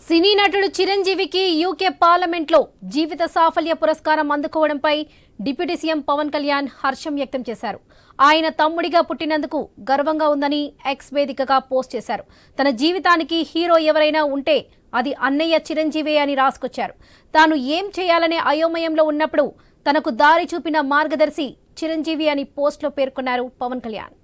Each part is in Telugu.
సినీ నటుడు చిరంజీవికి యూకే పార్లమెంట్లో జీవిత సాఫల్య పురస్కారం అందుకోవడంపై డిప్యూటీ సీఎం పవన్ కళ్యాణ్ హర్షం వ్యక్తం చేశారు. ఆయన తమ్ముడిగా పుట్టినందుకు గర్వంగా ఉందని ఎక్స్ వేదికగా పోస్ట్ చేశారు. తన జీవితానికి హీరో ఎవరైనా ఉంటే అది అన్నయ్య చిరంజీవే అని రాసుకొచ్చారు. తాను ఏం చేయాలనే అయోమయంలో ఉన్నప్పుడు తనకు దారి చూపిన మార్గదర్శి చిరంజీవి అని పోస్ట్లో పేర్కొన్నారు పవన్ కళ్యాణ్.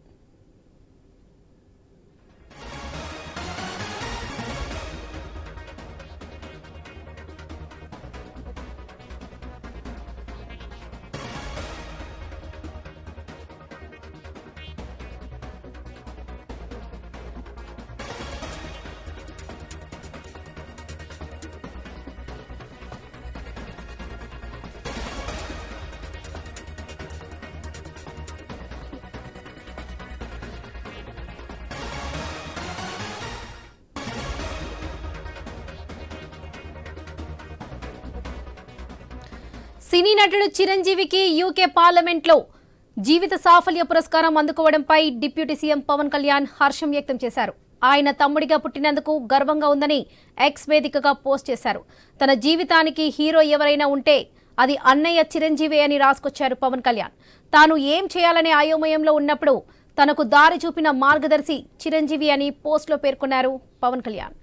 సినీ నటుడు చిరంజీవికి యూకే పార్లమెంట్లో జీవిత సాఫల్య పురస్కారం అందుకోవడంపై డిప్యూటీ సీఎం పవన్ కళ్యాణ్ హర్షం వ్యక్తం చేశారు. ఆయన తమ్ముడిగా పుట్టినందుకు గర్వంగా ఉందని ఎక్స్ వేదికగా పోస్ట్ చేశారు. తన జీవితానికి హీరో ఎవరైనా ఉంటే అది అన్నయ్య చిరంజీవే అని రాసుకొచ్చారు పవన్ కళ్యాణ్. తాను ఏం చేయాలనే అయోమయంలో ఉన్నప్పుడు తనకు దారి చూపిన మార్గదర్శి చిరంజీవి అని పోస్ట్లో పేర్కొన్నారు పవన్ కళ్యాణ్.